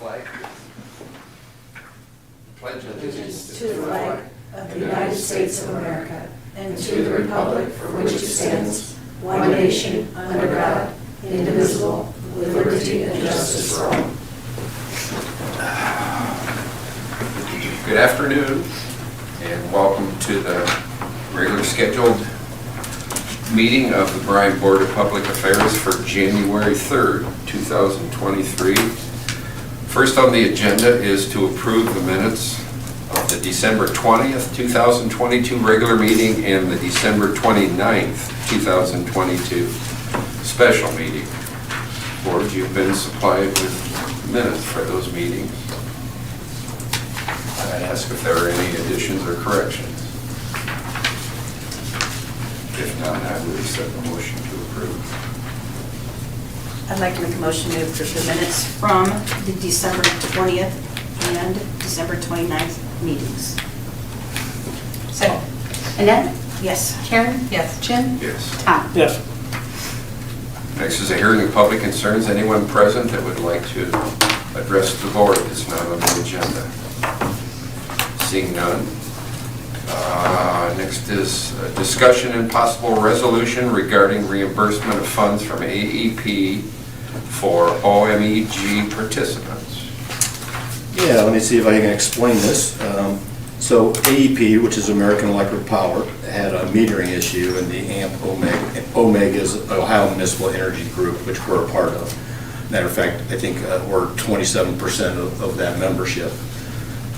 flag. Pledge allegiance to the flag of the United States of America and to the republic for which it stands, one nation, under God, indivisible, with liberty and justice for all. Good afternoon, and welcome to the regular scheduled meeting of the Bryan Board of Public Affairs for January 3rd, 2023. First on the agenda is to approve the minutes of the December 20th, 2022 regular meeting and the December 29th, 2022 special meeting. Board, you've been supplied with minutes for those meetings. I ask if there are any additions or corrections. If not, I would accept the motion to approve. I'd like to make a motion to approve the minutes from the December 20th and December 29th meetings. Second. Annette? Yes. Karen? Yes. Jim? Yes. Tom? Yes. Next is a hearing of public concerns. Anyone present that would like to address the board is not on the agenda. Seeing none. Next is a discussion and possible resolution regarding reimbursement of funds from AEP for OMEG participants. Yeah, let me see if I can explain this. So AEP, which is American Electric Power, had a metering issue, and the AMP OMEG is Ohio Municipal Energy Group, which we're a part of. Matter of fact, I think we're 27% of that membership.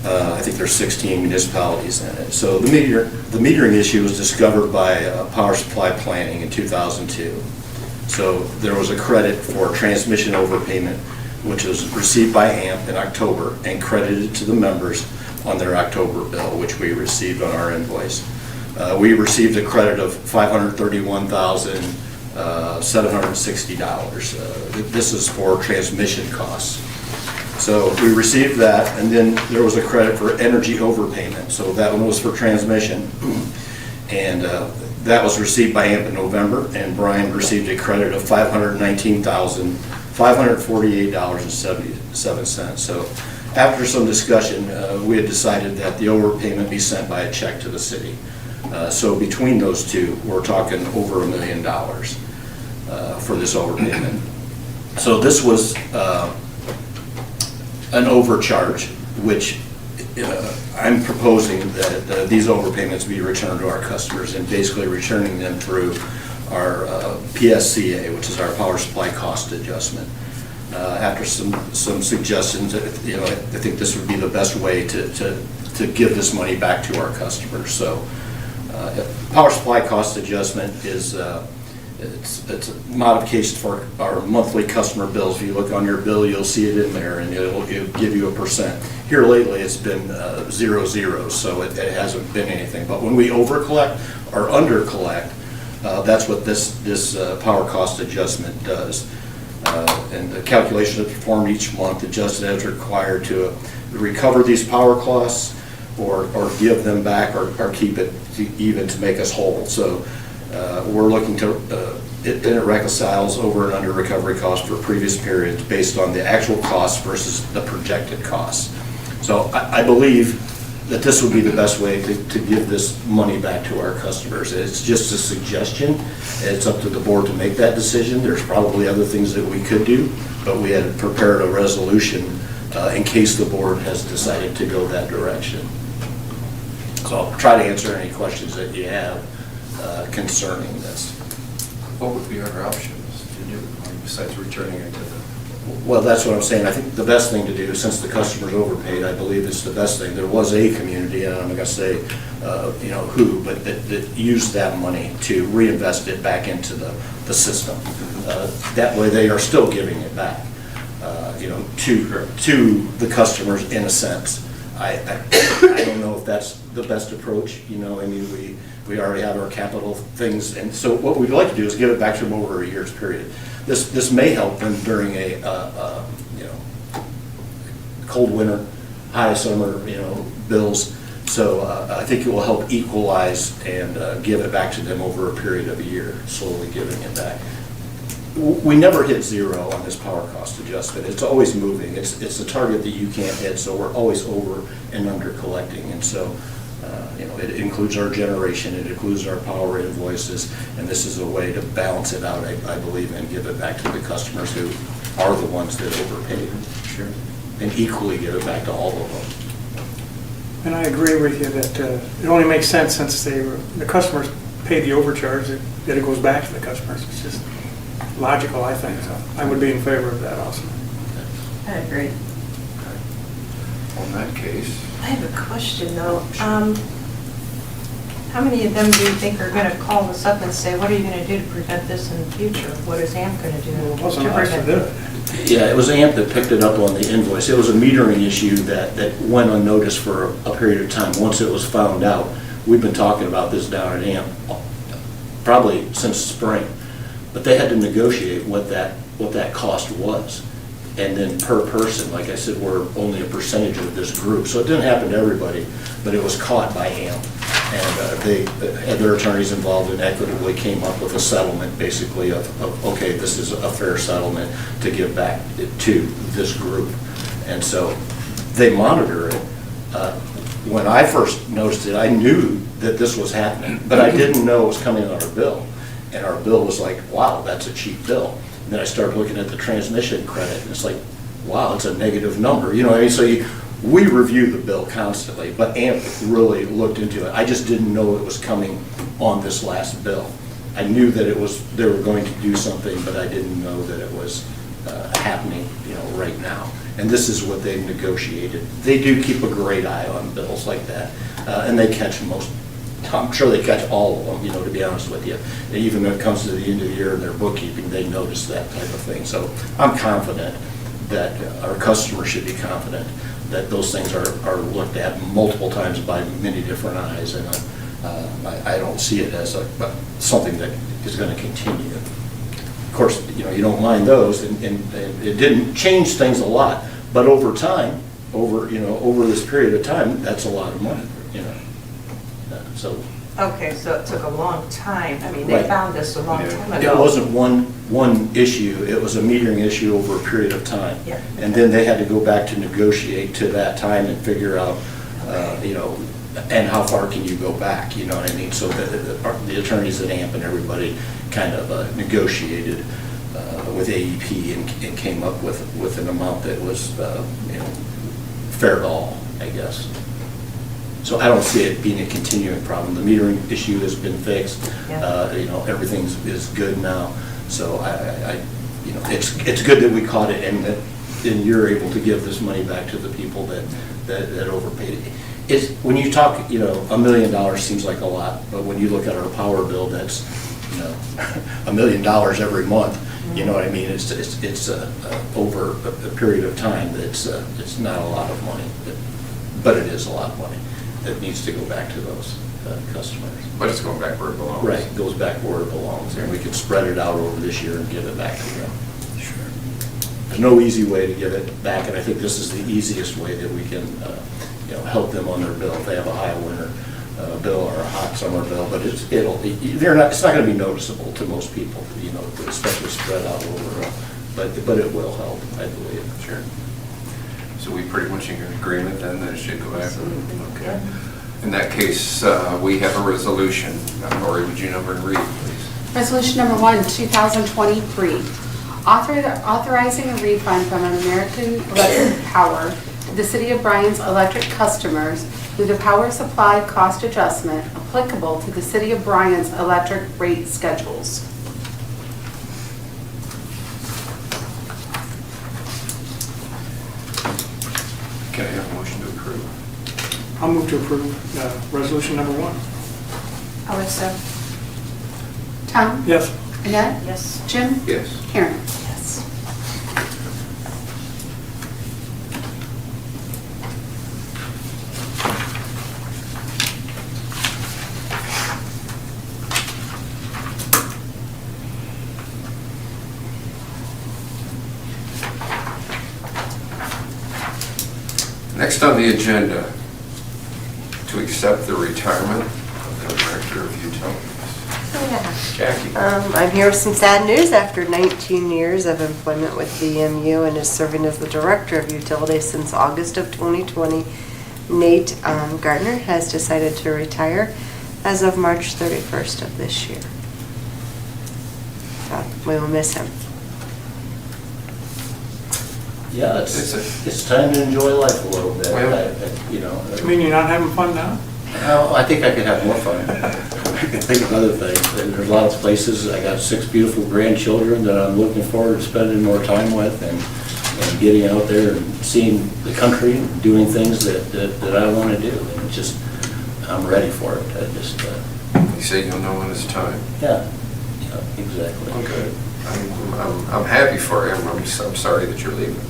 I think there's 16 municipalities in it. So the metering issue was discovered by Power Supply Planning in 2002. So there was a credit for transmission overpayment, which was received by AMP in October and credited to the members on their October bill, which we received on our invoice. We received a credit of $531,760. This is for transmission costs. So we received that, and then there was a credit for energy overpayment. So that one was for transmission, and that was received by AMP in November, and Bryan received a credit of $519,548.77. So after some discussion, we had decided that the overpayment be sent by a check to the city. So between those two, we're talking over $1 million for this overpayment. So this was an overcharge, which I'm proposing that these overpayments be returned to our customers, and basically returning them through our PSCA, which is our Power Supply Cost Adjustment. After some suggestions, I think this would be the best way to give this money back to our customers. So Power Supply Cost Adjustment is it's a modification for our monthly customer bills. If you look on your bill, you'll see it in there, and it'll give you a percent. Here lately, it's been 0, so it hasn't been anything. But when we over-collect or under-collect, that's what this power cost adjustment does. And the calculation is performed each month, adjusted as required to recover these power costs or give them back or keep it even to make us whole. So we're looking to, it reconciles over and under recovery costs for previous periods based on the actual costs versus the projected costs. So I believe that this would be the best way to give this money back to our customers. It's just a suggestion. It's up to the board to make that decision. There's probably other things that we could do, but we had prepared a resolution in case the board has decided to go that direction. So I'll try to answer any questions that you have concerning this. What would be our options to do besides returning it to the... Well, that's what I'm saying. I think the best thing to do, since the customer's overpaid, I believe it's the best thing. There was a community, and I'm not going to say who, but that used that money to reinvest it back into the system. That way they are still giving it back to the customers in a sense. I don't know if that's the best approach. I mean, we already have our capital things, and so what we'd like to do is give it back to them over a year's period. This may help them during a cold winter, high summer bills. So I think it will help equalize and give it back to them over a period of a year, slowly giving it back. we never hit zero on this power cost adjustment. It's always moving. It's a target that you can't hit, so we're always over and under collecting. And so, it includes our generation, it includes our power invoices, and this is a way to balance it out, I believe, and give it back to the customers who are the ones that overpaid. Sure. And equally give it back to all of them. And I agree with you that it only makes sense since the customers pay the overcharge, that it goes back to the customers. It's just logical, I think. So I would be in favor of that also. I agree. On that case, I have a question, though. How many of them do you think are going to call us up and say, what are you going to do to prevent this in the future? What is AMP going to do? Well, it wasn't to us that prevent did it. Yeah, it was AMP that picked it up on the invoice. It was a metering issue that went unnoticed for a period of time. Once it was found out, we've been talking about this down at AMP probably since spring. But they had to negotiate what that cost was. And then per person, like I said, we're only a percentage of this group. So it didn't happen to everybody, but it was caught by AMP. And they had their attorneys involved and equitably came up with a settlement, basically, of okay, this is a fair settlement to give back to this group. And so they monitor it. When I first noticed it, I knew that this was happening, but I didn't know it was coming on our bill. And our bill was like, wow, that's a cheap bill. And then I started looking at the transmission credit, and it's like, wow, it's a negative number. You know what I mean? So we review the bill constantly, but AMP really looked into it. I just didn't know it was coming on this last bill. I knew that they were going to do something, but I didn't know that it was happening, right now. And this is what they negotiated. They do keep a great eye on bills like that, and they catch I'm sure they catch all of them, to be honest with you. And even when it comes to the end of the year in their bookkeeping, they notice that type of thing. So I'm confident that our customers should be confident that those things are looked at multiple times by many different eyes. And I don't see it as something that is going to continue. Of course, you don't mind those, and it didn't change things a lot. But over time, over this period of time, that's a lot of money, So. Okay, so it took a long time. I mean, they Right. found this a long time ago. It wasn't one issue, it was a metering issue over a period of time. Yeah. And then they had to go back to negotiate to that time and figure out, and how far can you go back, you know what I mean? So the attorneys at AMP and everybody kind of negotiated with AEP and came up with an amount that was, fair to all, I guess. So I don't see it being a continuing problem. The metering issue has been fixed. Yeah. Everything is good now. So it's good that we caught it and you're able to give this money back to the people that overpaid it. When you talk, $1 million seems like a lot, but when you look at our power bill, that's $1 million every month. You know what I mean? It's over a period of time. It's not a lot of money, but it is a lot of money that needs to go back to those customers. but it's going back where it belongs. Right, it goes back where it belongs, and we can spread it out over this year and give it back to them. Sure. There's no easy way to give it back, and I think this is the easiest way that we can, help them on their bill if they have a high winter bill or a hot summer bill. But it's not going to be noticeable to most people, especially spread out over. But it will help, I believe. Sure. So we pretty much in agreement then that it should go back? Okay. In that case, we have a resolution. Lori, would you number and read, please? Resolution number 1, 2023, authorizing a refund from American Electric Power to the City of Bryan's electric customers through the power supply cost adjustment applicable to the City of Bryan's electric rate schedules. Can I have a motion to approve? I'll move to approve resolution number 1. I'll accept. Tom? Yes. Annette? Yes. Jim? Yes. Karen? Yes. Next on the agenda, to accept the retirement of the Director of Utilities. Jackie. I'm here with some sad news. After 19 years of employment with BMU and is serving as the Director of Utilities since August of 2020, Nate Gardner has decided to retire as of March 31st of this year. So we will miss him. Yeah, it's time to enjoy life a little bit, you know. You mean you're not having fun now? I think I could have more fun. I can think of other things. There's a lot of places. I got 6 beautiful grandchildren that I'm looking forward to spending more time with and getting out there and seeing the country and doing things that I want to do. And it's just, I'm ready for it. I just, You say you'll know when it's time. yeah, exactly. Well, good. I'm happy for him. I'm sorry that you're leaving.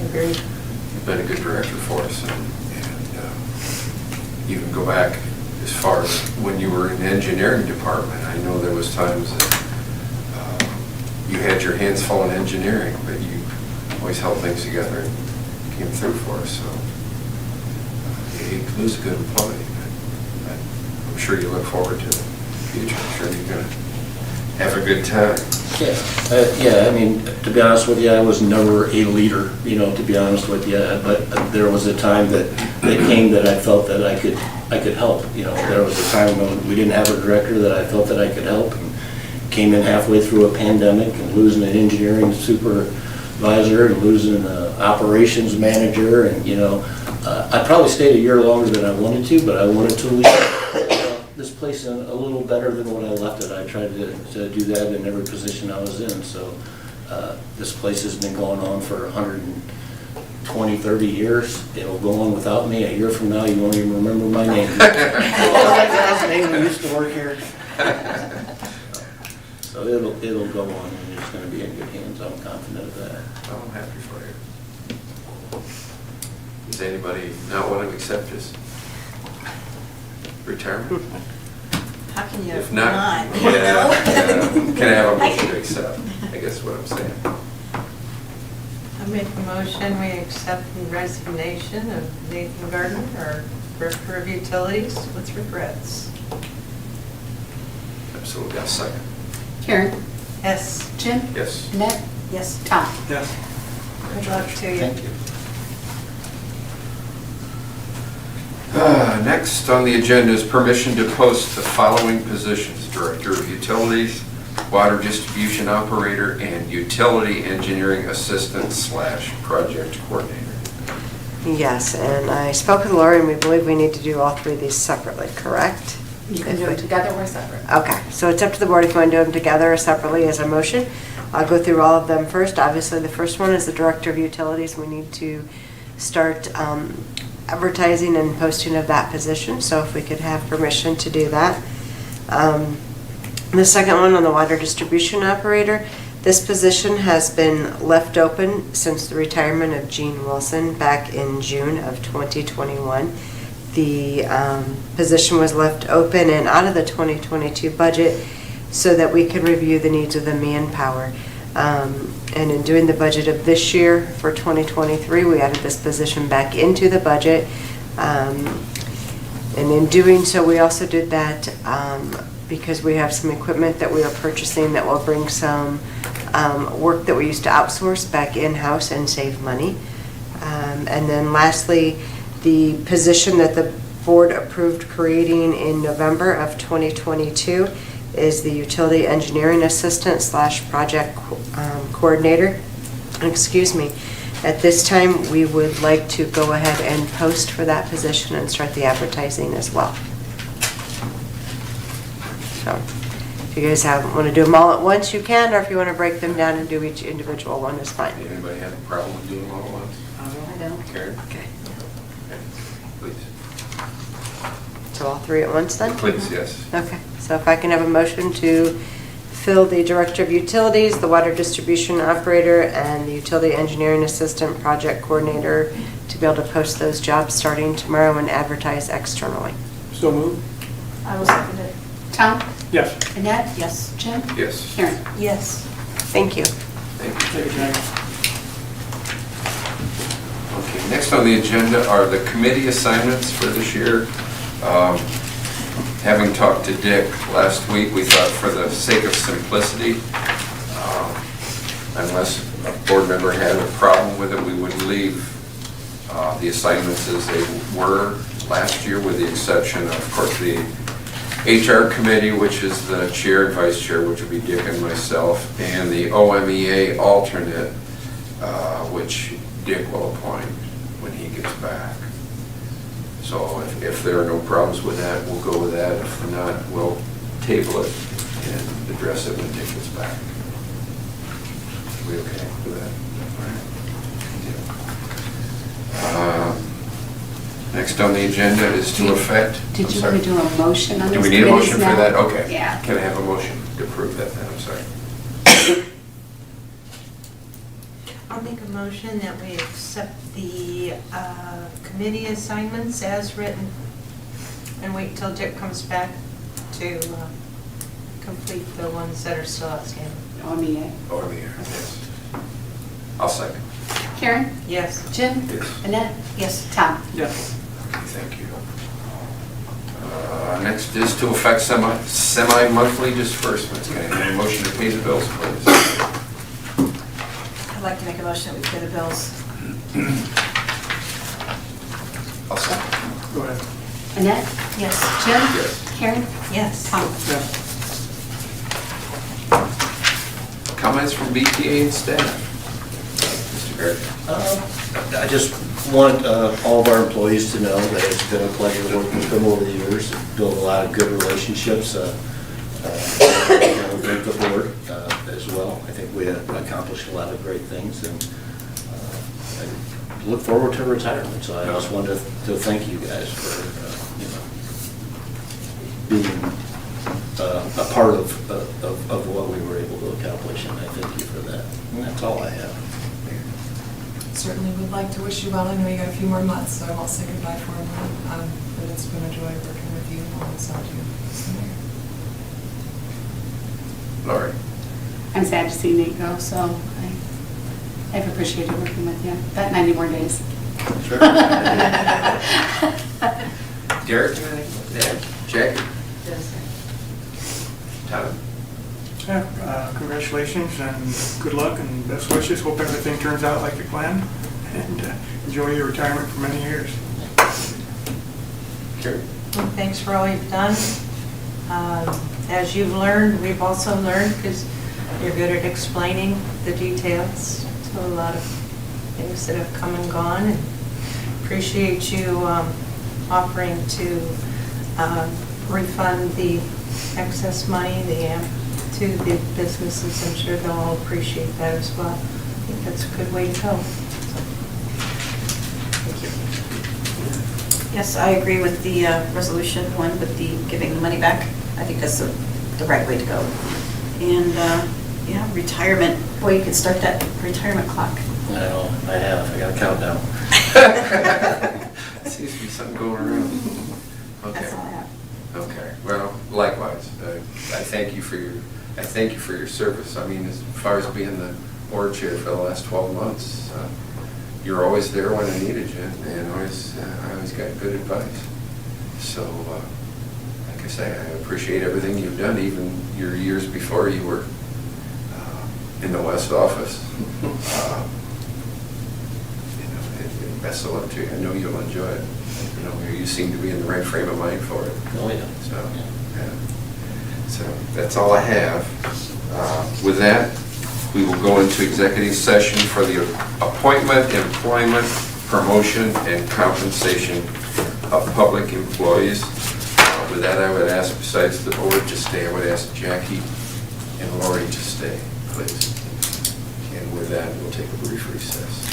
Agreed. You've been a good director for us, and you can go back as far as when you were in the engineering department. I know there was times that you had your hands full in engineering, but you always held things together and came through for us. So you hate to lose a good employee. I'm sure you look forward to the future. I'm sure you're going to have a good time. Yeah, I mean, to be honest with you, I was never a leader, you know, to be honest with you, but there was a time that came that I felt that I could help, you know. There was a time when we didn't have a director that I felt that I could help, and came in halfway through a pandemic and losing an engineering supervisor and losing an operations manager, and, you know, I probably stayed a year longer than I wanted to, but I wanted to leave this place a little better than what I left it. I tried to do that in every position I was in. So this place has been going on for 120, 30 years. It'll go on without me. A year from now, you won't even remember my name. Last name, we used to work here. So it'll go on, and it's going to be in good hands. I'm confident of that. Well, I'm happy for you. Does anybody not want to accept his retirement? How can you If not? not, yeah, can I have a motion to accept? I guess what I'm saying. I make a motion, we accept the resignation of Nathan Gardner, our Director of Utilities, with regrets. Absolutely, I'll second. Karen? Yes. Jim? Yes. Annette? Yes. Tom? Yes. Good luck to you. Thank you. Next on the agenda is permission to post the following positions: Director of Utilities, Water Distribution Operator, and Utility Engineering Assistant / Project Coordinator. Yes, and I spoke with Lori, and we believe we need to do all 3 of these separately, correct? You can do it together or separate. Okay, so it's up to the board if you want to do them together or separately as a motion. I'll go through all of them first. Obviously, the first one is the Director of Utilities. We need to start advertising and posting of that position, so if we could have permission to do that. The second one on the Water Distribution Operator, this position has been left open since the retirement of Gene Wilson back in June of 2021. The position was left open and out of the 2022 budget so that we could review the needs of the manpower. And in doing the budget of this year for 2023, we added this position back into the budget. And in doing so, we also did that because we have some equipment that we are purchasing that will bring some work that we used to outsource back in-house and save money. And then lastly, the position that the board approved creating in November of 2022 is the Utility Engineering Assistant / Project Coordinator. Excuse me. At this time, we would like to go ahead and post for that position and start the advertising as well. So, if you guys want to do them all at once, you can, or if you want to break them down and do each individual one, is fine. Anybody have a problem with doing them all at once? I don't. Karen? Okay. Okay. Please. So all 3 at once then? Please, yes. Okay, so if I can have a motion to fill the Director of Utilities, the Water Distribution Operator, and the Utility Engineering Assistant Project Coordinator to be able to post those jobs starting tomorrow and advertise externally. So moved? I will second it. Tom? Yes. Annette? Yes. Jim? Yes. Karen? Yes. Thank you. Thank you. Thank you, Jackie. Okay, next on the agenda are the committee assignments for this year. Having talked to Dick last week, we thought for the sake of simplicity, unless a board member had a problem with it, we would leave the assignments as they were last year, with the exception of course, the HR committee, which is the chair and vice chair, which would be Dick and myself, and the OMEA alternate, which Dick will appoint when he gets back. So if there are no problems with that, we'll go with that. If not, we'll table it and address it when Dick gets back. We okay with that? All right. Next on the agenda is to effect. Did you want to do a motion on this? Do we need a motion for now? that? Okay. Yeah. Can I have a motion to approve that then? I'm sorry. I'll make a motion that we accept the committee assignments as written and wait till Dick comes back to complete the ones that are still outstanding. OMEA. Over the air, yes. I'll second. Karen? Yes. Jim? Yes. Annette? Yes. Tom? Yes. Okay, thank you. Next is to effect semi-monthly disbursements. Can I have a motion to pay the bills, please? I'd like to make a motion that we pay the bills. I'll second. Go ahead. Annette? Yes. Jim? Yes. Karen? Yes. Tom? Yes. Comments from BTA and staff? Mr. Garrett? I just want all of our employees to know that it's been a pleasure working with them over the years, built a lot of good relationships with the board as well. I think we accomplished a lot of great things, and I look forward to retirement. So I just wanted to thank you guys for being a part of what we were able to accomplish, and I thank you for that. And that's all I have. Certainly would like to wish you well. I know you got a few more months, so I won't say goodbye formally. But it's been a joy working with you alongside you. Lori? I'm sad to see Nate go, so I've appreciated working with you. About 90 more days. Sure. Derek? Jackie? Yes. Tom? Yeah, congratulations and good luck and best wishes. Hope everything turns out like you planned, and enjoy your retirement for many years. Karen? Well, thanks for all you've done. As you've learned, we've also learned, because you're good at explaining the details to a lot of things that have come and gone. And appreciate you offering to refund the excess money to the businesses. I'm sure they'll all appreciate that as well. I think that's a good way to go. Thank you. Yes, I agree with the resolution one with the giving the money back. I think that's the right way to go. And yeah, retirement. Boy, you could start that retirement clock. I know, I have. I got a countdown. Seems to be something going around. Okay. That's all I have. Okay. Well, likewise. I thank you for your service. I mean, as far as being the board chair for the last 12 months, you're always there when I needed you, and I always got good advice. So, like I say, I appreciate everything you've done, even your years before you were in the West office. And best of luck to you. I know you'll enjoy it. You seem to be in the right frame of mind for it. Oh, yeah. So, yeah. So that's all I have. With that, we will go into executive session for the appointment, employment, promotion, and compensation of public employees. With that, I would ask, besides the board to stay, I would ask Jackie and Lori to stay, please. And with that, we'll take a brief recess.